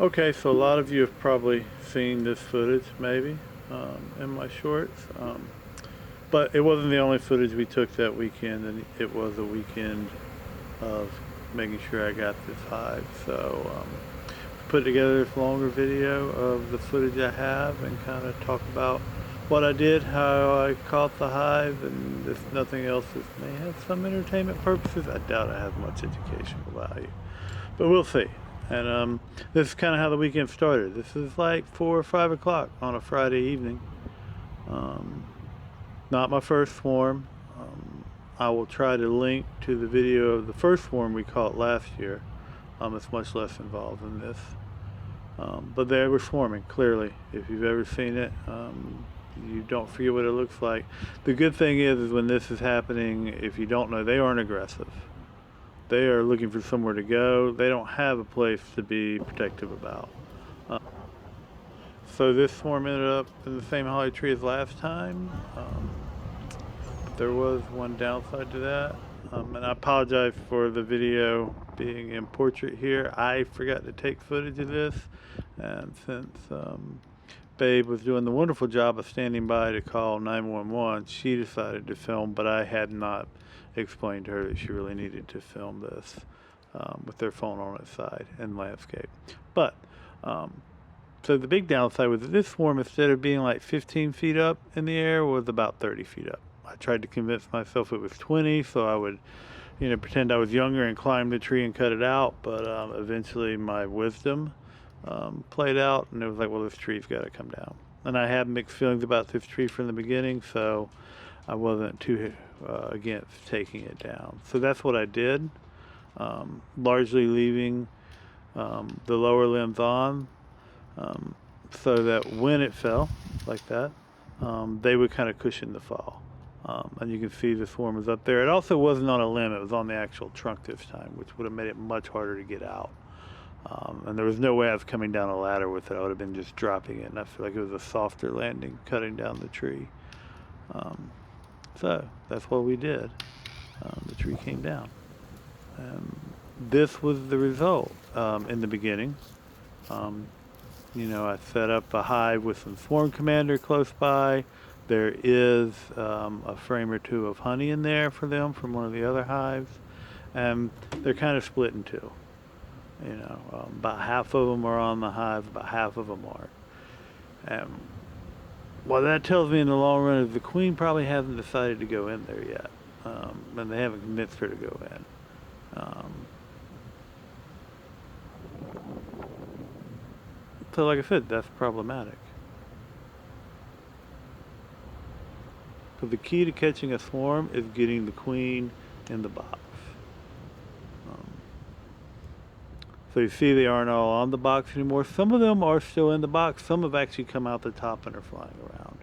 Okay, so a lot of you have probably seen this footage, maybe, in my shorts. But it wasn't the only footage we took that weekend, and it was a weekend of making sure I got this hive. So put together this longer video of the footage I have and kind of talk about what I did, how I caught the hive, and if nothing else, this may have some entertainment purposes. I doubt I have much educational value, but we'll see. And this is kind of how the weekend started. This is like 4 or 5 o'clock on a Friday evening. Um, Not my first swarm. I will try to link to the video of the first swarm we caught last year. It's much less involved than this. But they were swarming, clearly. If you've ever seen it, you don't forget what it looks like. The good thing is when this is happening, if you don't know, they aren't aggressive. They are looking for somewhere to go. They don't have a place to be protective about. Uh, so this swarm ended up in the same holly tree as last time. There was one downside to that. And I apologize for the video being in portrait here. I forgot to take footage of this. And since Babe was doing the wonderful job of standing by to call 911, she decided to film, but I had not explained to her that she really needed to film this with their phone on its side in landscape. But so the big downside was that this swarm, instead of being like 15 feet up in the air, was about 30 feet up. I tried to convince myself it was 20, so I would, pretend I was younger and climb the tree and cut it out. But eventually my wisdom played out, and it was like, well, this tree's got to come down. And I had mixed feelings about this tree from the beginning, so I wasn't too against taking it down. So that's what I did, largely leaving the lower limbs on, so that when it fell like that, they would kind of cushion the fall. And you can see the swarm was up there. It also wasn't on a limb, it was on the actual trunk this time, which would have made it much harder to get out. And there was no way I was coming down a ladder with it. I would have been just dropping it, and I feel like it was a softer landing cutting down the tree. So that's what we did. The tree came down. This was the result in the beginning. I set up a hive with some swarm commander close by. There is a frame or two of honey in there for them from one of the other hives. And they're kind of split in two. About half of them are on the hive, about half of them aren't. And what that tells me in the long run is the queen probably hasn't decided to go in there yet. And they haven't convinced her to go in. So like I said, that's problematic. So the key to catching a swarm is getting the queen in the box. So you see they aren't all on the box anymore. Some of them are still in the box. Some have actually come out the top and are flying around.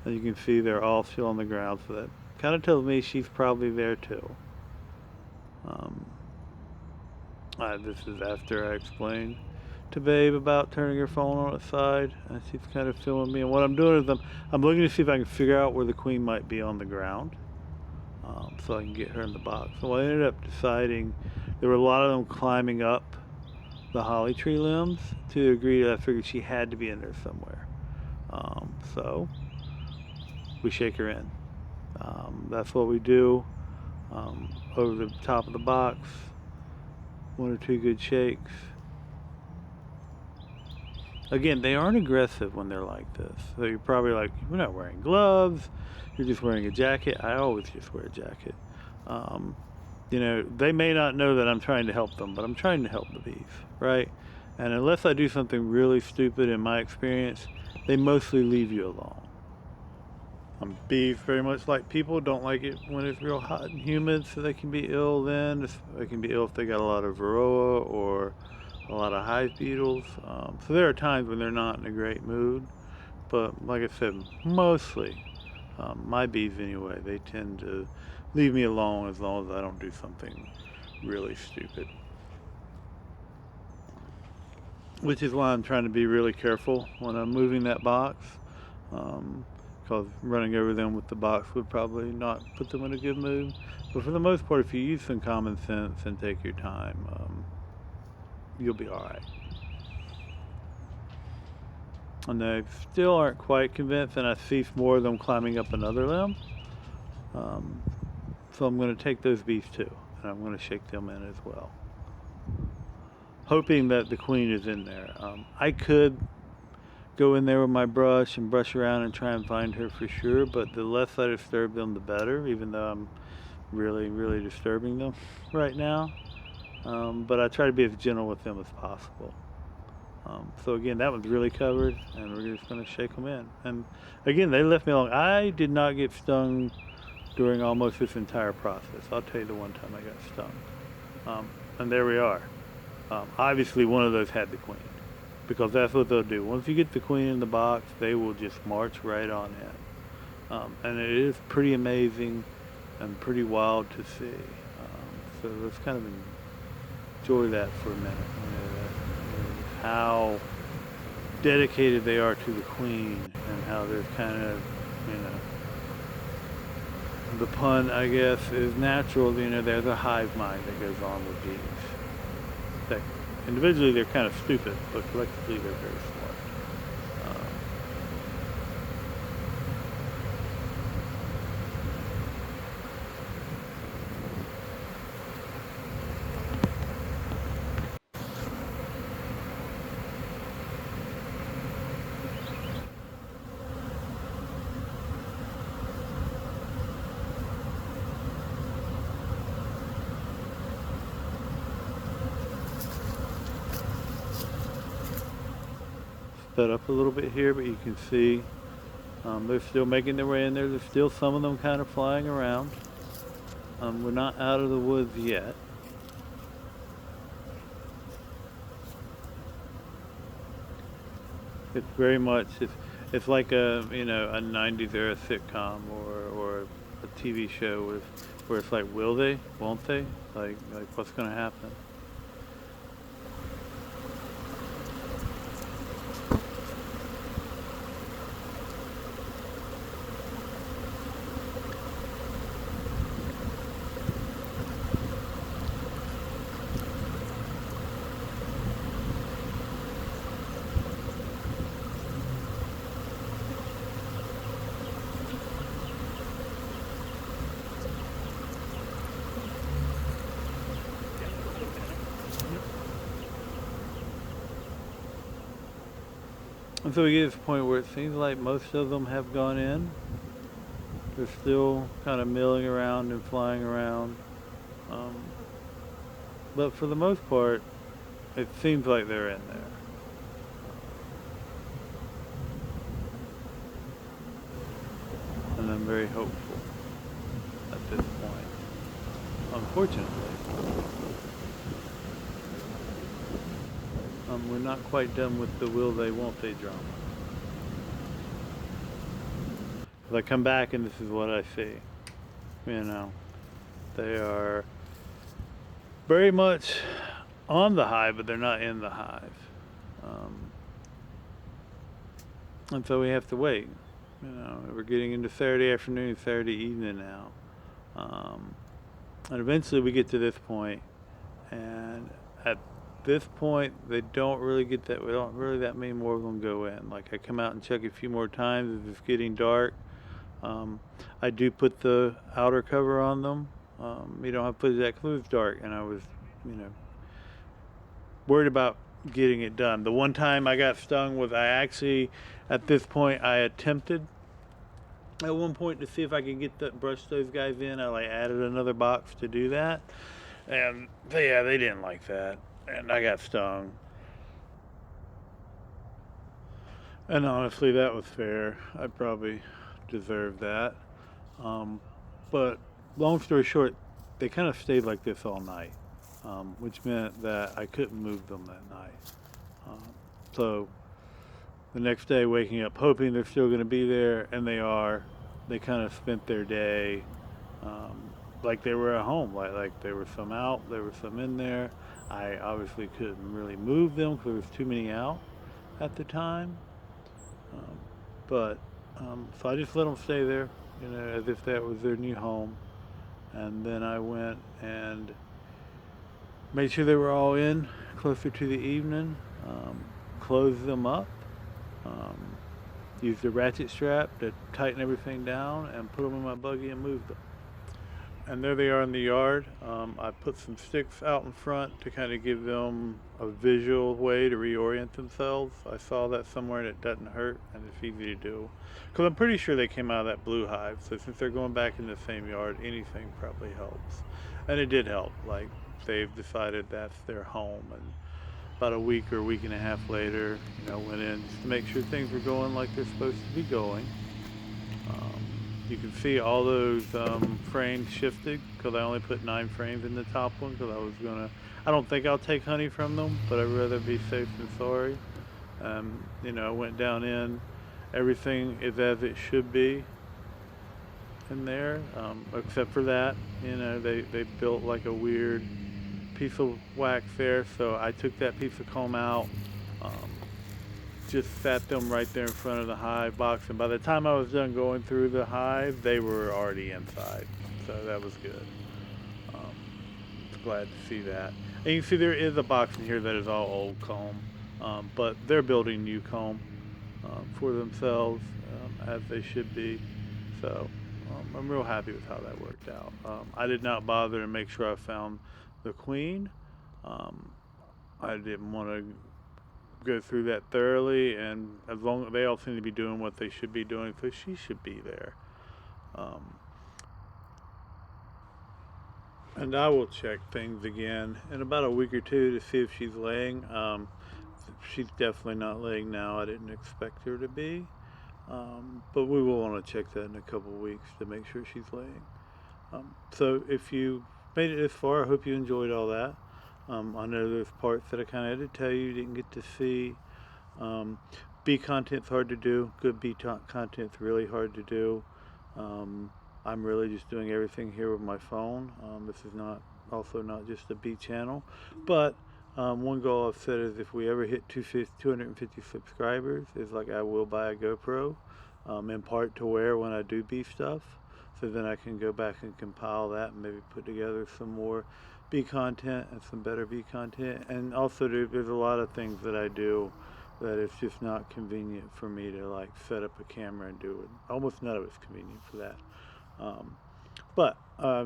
And you can see they're all still on the ground. So that kind of tells me she's probably there too. This is after I explained to Babe about turning her phone on its side, and she's kind of filming me. And what I'm doing is I'm looking to see if I can figure out where the queen might be on the ground, so I can get her in the box. So I ended up deciding there were a lot of them climbing up the holly tree limbs to the degree that I figured she had to be in there somewhere. So we shake her in. That's what we do. Over the top of the box, 1 or 2 good shakes. Again, they aren't aggressive when they're like this. So you're probably like, you're not wearing gloves, you're just wearing a jacket. I always just wear a jacket. They may not know that I'm trying to help them, but I'm trying to help the bees, right? And unless I do something really stupid, in my experience, they mostly leave you alone. Bees, very much like people, don't like it when it's real hot and humid, so they can be ill then. They can be ill if they got a lot of varroa or a lot of hive beetles. So there are times when they're not in a great mood, but like I said, mostly, my bees anyway, they tend to leave me alone as long as I don't do something really stupid. Which is why I'm trying to be really careful when I'm moving that box. Because because running over them with the box would probably not put them in a good mood. But for the most part, if you use some common sense and take your time, you'll be all right. And they still aren't quite convinced, and I see more of them climbing up another limb. So I'm going to take those bees too, and I'm going to shake them in as well, hoping that the queen is in there. I could go in there with my brush and brush around and try and find her for sure, but the less I disturb them, the better, even though I'm really, really disturbing them right now. But I try to be as gentle with them as possible. So again, that one's really covered, and we're just going to shake them in. And again, they left me alone. I did not get stung during almost this entire process. I'll tell you the one time I got stung. And there we are. Obviously, one of those had the queen, because that's what they'll do. Once you get the queen in the box, they will just march right on in. And it is pretty amazing and pretty wild to see. So let's kind of enjoy that for a minute. How dedicated they are to the queen, and how there's kind of, the pun, I guess, is natural. There's a hive mind that goes on with bees. That individually they're kind of stupid, but collectively they're very smart. Sped up a little bit here, but you can see they're still making their way in there. There's still some of them kind of flying around. We're not out of the woods yet. It's very much, it's like a 90s era sitcom or a TV show where it's like, will they, won't they, like what's going to happen. And so we get to the point where it seems like most of them have gone in. They're still kind of milling around and flying around. But for the most part, it seems like they're in there. And I'm very hopeful at this point. Unfortunately, we're not quite done with the will they, won't they drama. I come back and this is what I see. They are very much on the hive, but they're not in the hive. And so we have to wait. We're getting into Saturday afternoon, Saturday evening now. And eventually we get to this point, and at this point they don't really that many more of them go in. Like, I come out and check a few more times as it's getting dark. I do put the outer cover on them. You don't have to put that because it was dark, and I was, worried about getting it done. The one time I got stung was at this point, I attempted at one point to see if I could brush those guys in. I added another box to do that, and they didn't like that, and I got stung. And honestly, that was fair. I probably deserved that. But long story short, they kind of stayed like this all night, which meant that I couldn't move them that night. So the next day, waking up hoping they're still going to be there, and they are. They kind of spent their day like they were at home, like there were some out, there were some in there. I obviously couldn't really move them because there was too many out at the time. But So I just let them stay there, as if that was their new home. And then I went and made sure they were all in closer to the evening, closed them up, um, used a ratchet strap to tighten everything down, and put them in my buggy and moved them. And there they are in the yard. I put some sticks out in front to kind of give them a visual way to reorient themselves. I saw that somewhere and it doesn't hurt and it's easy to do. Because I'm pretty sure they came out of that blue hive. So since they're going back in the same yard, anything probably helps. And it did help. Like they've decided that's their home. And about a week or a week and a half later, went in just to make sure things were going like they're supposed to be going. Um, you can see all those frames shifted because I only put 9 frames in the top one because I don't think I'll take honey from them, but I'd rather be safe than sorry. I went down in, everything is as it should be in there, except for that. They built like a weird piece of wax there, so I took that piece of comb out. Um, just sat them right there in front of the hive box, and by the time I was done going through the hive, they were already inside, so that was good. um, Glad to see that. And you can see there is a box in here that is all old comb, but they're building new comb for themselves, as they should be. So I'm real happy with how that worked out. I did not bother to make sure I found the queen. um, I didn't want to go through that thoroughly, and as long as they all seem to be doing what they should be doing, so she should be there. Um, and I will check things again in about a week or two to see if she's laying. She's definitely not laying now. I didn't expect her to be, but we will want to check that in a couple of weeks to make sure she's laying. So if you made it this far, I hope you enjoyed all that. I know there's parts that I kind of had to tell you didn't get to see. Um, bee content's hard to do. Good bee content's really hard to do. Um, I'm really just doing everything here with my phone. This is not just a bee channel, but one goal I've set is if we ever hit 250 subscribers, is like I will buy a GoPro, in part to wear when I do bee stuff. So then I can go back and compile that and maybe put together some more bee content and some better bee content. And also there's a lot of things that I do that it's just not convenient for me to like set up a camera and do it. Almost none of it's convenient for that. But I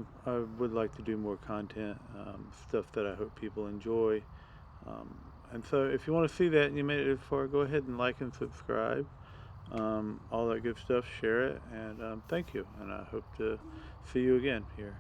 would like to do more content, stuff that I hope people enjoy. And so if you want to see that and you made it this far, go ahead and like and subscribe. All that good stuff, share it, and thank you. And I hope to see you again here.